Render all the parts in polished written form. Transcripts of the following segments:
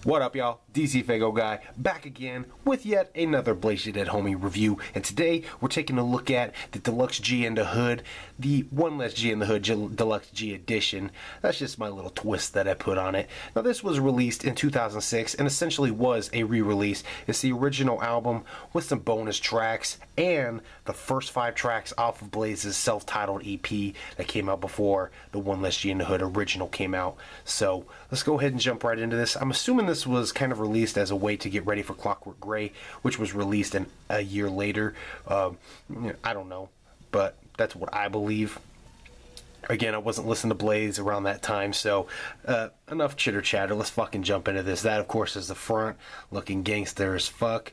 What up, y'all? DCFAYGOGUY back again with yet another Blaze Ya Dead Homie review, and today we're taking a look at the Deluxe G in the Hood, the One Less G in the Hood Deluxe G edition. That's just my little twist that I put on it. Now, this was released in 2006 and essentially was a re-release. It's the original album with some bonus tracks and the first 5 tracks off of Blaze's self-titled EP that came out before the One Less G in the Hood original came out. So let's go ahead and jump right into this. I'm assuming this was kind of released as a way to get ready for Clockwork Gray, which was released a year later. I don't know, but that's what I believe. Again, I wasn't listening to Blaze around that time, so enough chitter chatter. Let's fucking jump into this. That, of course, is the front, looking gangster as fuck.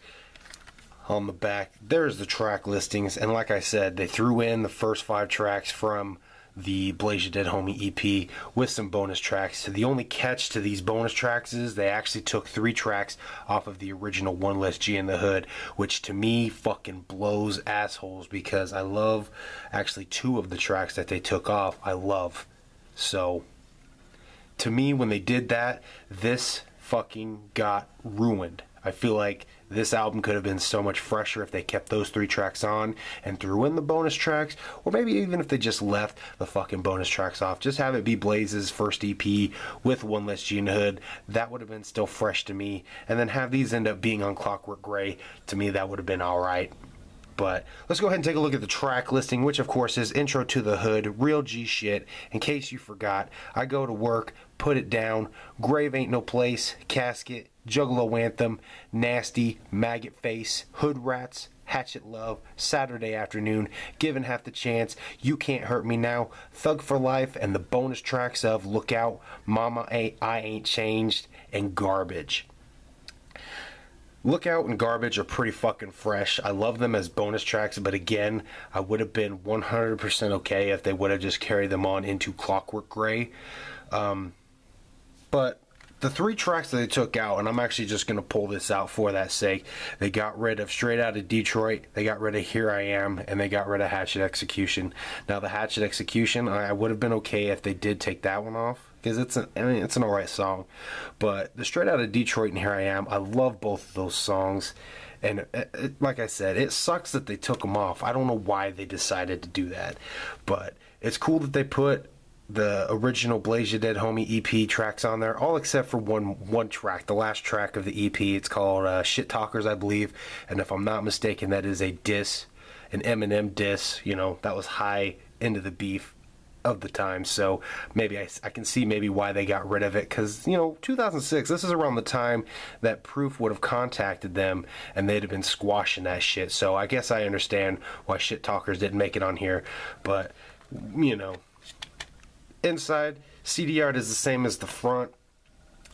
On the back, there's the track listings, and like I said, they threw in the first 5 tracks from the Blaze Ya Dead Homie EP with some bonus tracks. So the only catch to these bonus tracks is they actually took 3 tracks off of the original One Less G in the Hood, which to me fucking blows assholes because I love actually 2 of the tracks that they took off. I love. So to me, when they did that, this fucking got ruined. I feel like this album could have been so much fresher if they kept those 3 tracks on and threw in the bonus tracks, or maybe even if they just left the fucking bonus tracks off. Just have it be Blaze's first EP with One Less G in the Hood. That would have been still fresh to me. And then have these end up being on Clockwork Gray. To me, that would have been alright. But let's go ahead and take a look at the track listing, which of course is Intro to the Hood, real G shit. In case you forgot, I Go to Work, Put It Down, Grave Ain't No Place, Casket, Juggalo Anthem, Nasty, Maggot Face, Hood Rats, Hatchet Love, Saturday Afternoon, Given Half the Chance, You Can't Hurt Me Now, Thug for Life, and the bonus tracks of Look Out, Mama I Ain't Changed, and Garbage. Lookout and Garbage are pretty fucking fresh. I love them as bonus tracks, but again, I would have been 100% okay if they would have just carried them on into Clockwork Gray. But the 3 tracks that they took out, and I'm actually just going to pull this out for that sake, they got rid of Straight Outta Detroit, they got rid of Here I Am, and they got rid of Hatchet Execution. Now, the Hatchet Execution, I would have been okay if they did take that one off, because it's an alright song. But the Straight Outta Detroit and Here I Am, I love both of those songs. And like I said, it sucks that they took them off. I don't know why they decided to do that. But it's cool that they put the original Blaze Ya Dead Homie EP tracks on there, all except for one track, the last track of the EP. It's called Shit Talkers, I believe. And if I'm not mistaken, that is a diss, an Eminem diss. You know, that was high into the beef of the time, so maybe I can see maybe why they got rid of it, because, you know, 2006, this is around the time that Proof would have contacted them and they'd have been squashing that shit. So I guess I understand why Shit Talkers didn't make it on here. But, you know, inside, CD art is the same as the front.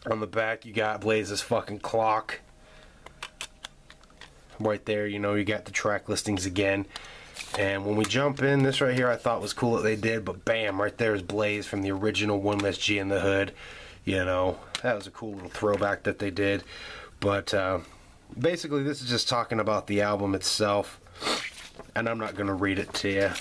On the back, you got Blaze's fucking clock right there. You know, you got the track listings again. And when we jump in, this right here I thought was cool that they did, but bam, right there is Blaze from the original One Less G in the Hood. You know, that was a cool little throwback that they did. But basically, this is just talking about the album itself, and I'm not going to read it to you.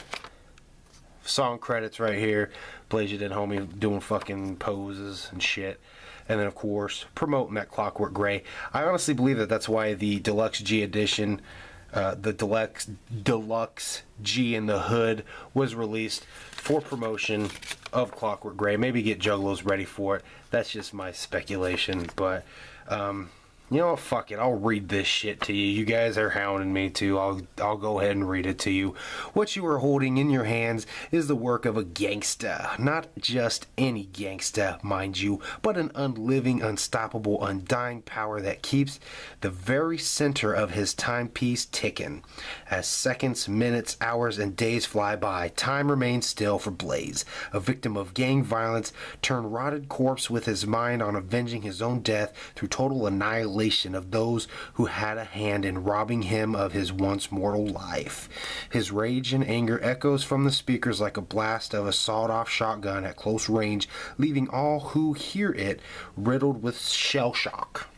Song credits right here, Blaze Ya Dead Homie doing fucking poses and shit. And then, of course, promoting that Clockwork Gray. I honestly believe that that's why the Deluxe G edition, the Deluxe G in the Hood, was released for promotion of Clockwork Gray. Maybe get Juggalos ready for it. That's just my speculation. But, you know what, fuck it. I'll read this shit to you. You guys are hounding me to. I'll go ahead and read it to you. What you are holding in your hands is the work of a gangsta. Not just any gangsta, mind you, but an unliving, unstoppable, undying power that keeps the very center of his timepiece ticking. As seconds, minutes, hours, and days fly by, time remains still for Blaze, a victim of gang violence, turned rotted corpse with his mind on avenging his own death through total annihilation of those who had a hand in robbing him of his once mortal life. His rage and anger echoes from the speakers like a blast of a sawed-off shotgun at close range, leaving all who hear it riddled with shell shock.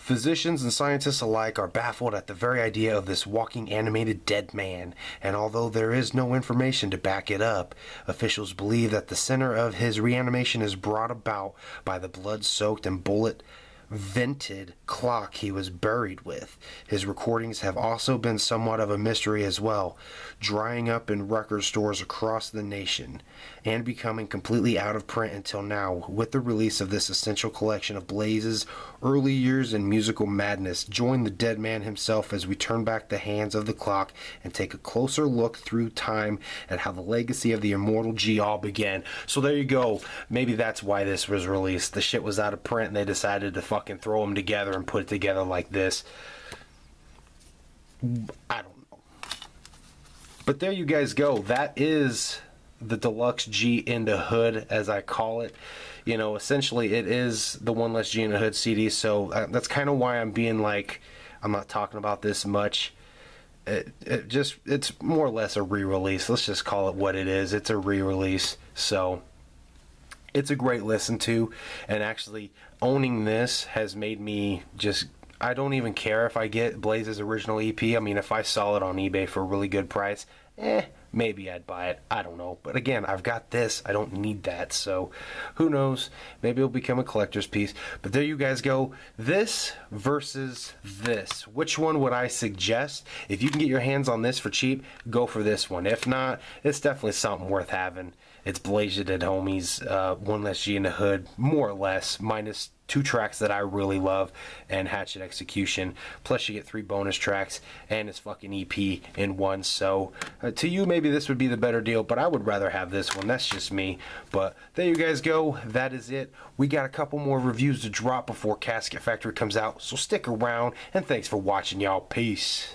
Physicians and scientists alike are baffled at the very idea of this walking animated dead man, and although there is no information to back it up, officials believe that the center of his reanimation is brought about by the blood-soaked and bullet-vented clock he was buried with. His recordings have also been somewhat of a mystery as well, drying up in record stores across the nation and becoming completely out of print until now. With the release of this essential collection of Blaze's early years in musical madness, join the dead man himself as we turn back the hands of the clock and take a closer look through time at how the legacy of the immortal G all began. So there you go. Maybe that's why this was released. The shit was out of print and they decided to fucking throw them together and put it together like this. I don't know. But there you guys go. That is the Deluxe G in the Hood, as I call it. You know, essentially it is the One Less G in the Hood CD, so that's kind of why I'm being like, I'm not talking about this much. It's more or less a re-release. Let's just call it what it is. It's a re-release. So it's a great listen to, and actually owning this has made me just, I don't even care if I get Blaze's original EP. I mean, if I saw it on eBay for a really good price, maybe I'd buy it. I don't know. But again, I've got this. I don't need that. So who knows? Maybe it'll become a collector's piece. But there you guys go. This versus this. Which one would I suggest? If you can get your hands on this for cheap, go for this one. If not, it's definitely something worth having. It's Blazed at Homies, One Less G in the Hood, more or less, minus 2 tracks that I really love, and Hatchet Execution. Plus you get 3 bonus tracks and his fucking EP in one. So to you, maybe this would be the better deal, but I would rather have this one. That's just me. But there you guys go. That is it. We got a couple more reviews to drop before Casket Factory comes out, so stick around, and thanks for watching, y'all. Peace.